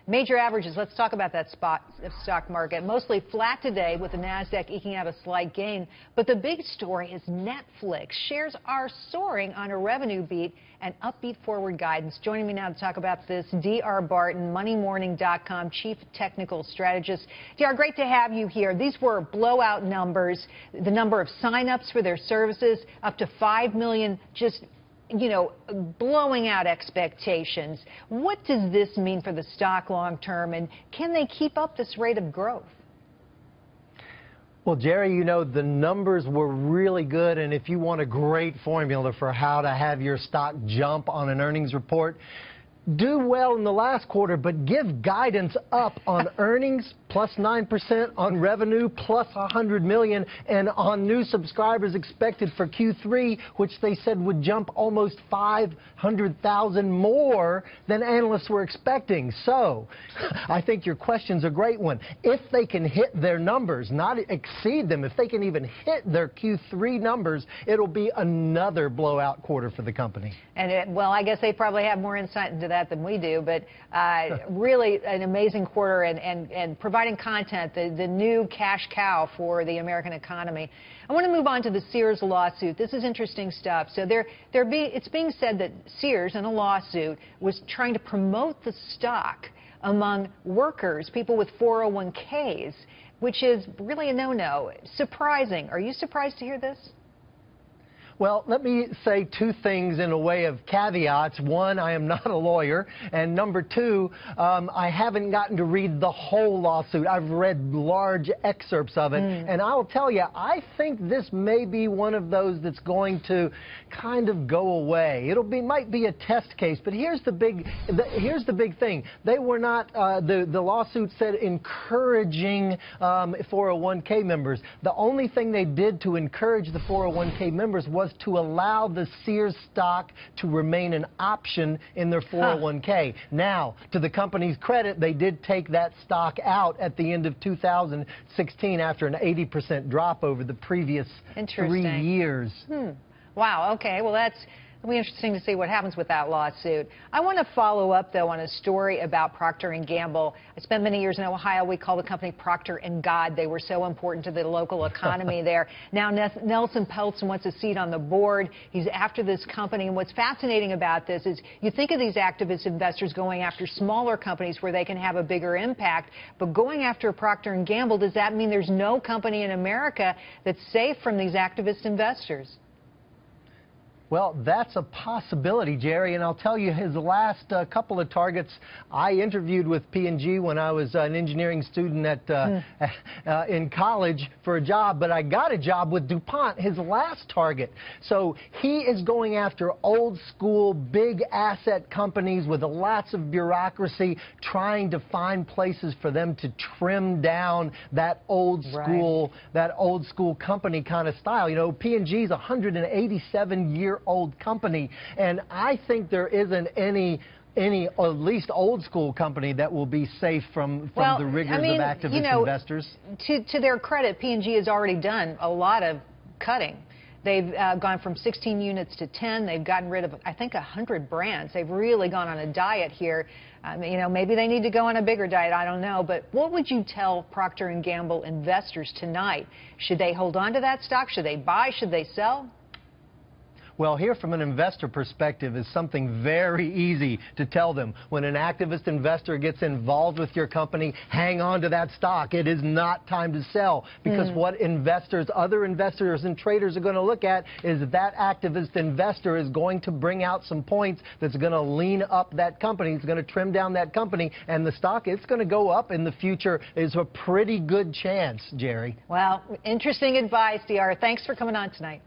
Major averages, let's talk about that stock market. Mostly flat today with the NASDAQ eking out a slight gain. But the big story is Netflix. Shares are soaring on a revenue beat and upbeat forward guidance. Joining me now to talk about this, Dr. Barton, MoneyMorning.com Chief Technical Strategist. Dr., great to have you here. These were blowout numbers. The number of signups for their services, up to 5 million, just blowing out expectations. What does this mean for the stock long term, and can they keep up this rate of growth? Well, Jerry, the numbers were really good, and if you want a great formula for how to have your stock jump on an earnings report, do well in the last quarter, but give guidance up on earnings plus 9%, on revenue plus 100 million, and on new subscribers expected for Q3, which they said would jump almost 500,000 more than analysts were expecting. So I think your question's a great one. If they can hit their numbers, not exceed them, if they can even hit their Q3 numbers, it'll be another blowout quarter for the company. And well, I guess they probably have more insight into that than we do, but really an amazing quarter and providing content, the new cash cow for the American economy. I want to move on to the Sears lawsuit. This is interesting stuff. So it's being said that Sears, in a lawsuit, was trying to promote the stock among workers, people with 401ks, which is really a no-no. Surprising. Are you surprised to hear this? Well, let me say two things in a way of caveats. One, I am not a lawyer. And number two, I haven't gotten to read the whole lawsuit. I've read large excerpts of it. And I'll tell you, I think this may be one of those that's going to kind of go away. Might be a test case. But here's the big thing. They were not, the lawsuit said encouraging 401k members. The only thing they did to encourage the 401k members was to allow the Sears stock to remain an option in their 401k. Now, to the company's credit, they did take that stock out at the end of 2016 after an 80% drop over the previous 3 years. Wow, okay, well it'll be interesting to see what happens with that lawsuit. I want to follow up, though, on a story about Procter & Gamble. I spent many years in Ohio. We call the company Procter & God. They were so important to the local economy there. Now Nelson Peltz wants a seat on the board. He's after this company. And what's fascinating about this is you think of these activist investors going after smaller companies where they can have a bigger impact. But going after Procter & Gamble, does that mean there's no company in America that's safe from these activist investors? Well, that's a possibility, Jerry, and I'll tell you his last couple of targets. I interviewed with P&G when I was an engineering student in college for a job, but I got a job with DuPont, his last target. So he is going after old school, big asset companies with lots of bureaucracy, trying to find places for them to trim down that old school, company kind of style. P&G is a 187-year-old company, and I think there isn't any at least old school company that will be safe from the rigors of activist investors. To their credit, P&G has already done a lot of cutting. They've gone from 16 units to 10. They've gotten rid of, I think, 100 brands. They've really gone on a diet here. Maybe they need to go on a bigger diet. I don't know. But what would you tell Procter & Gamble investors tonight? Should they hold on to that stock? Should they buy? Should they sell? Well, here from an investor perspective is something very easy to tell them. When an activist investor gets involved with your company, hang on to that stock. It is not time to sell, because what other investors and traders are going to look at is that activist investor is going to bring out some points that's going to lean up that company. It's going to trim down that company, and the stock, it's going to go up in the future. Is a pretty good chance, Jerry. Well, interesting advice, Dr. Thanks for coming on tonight.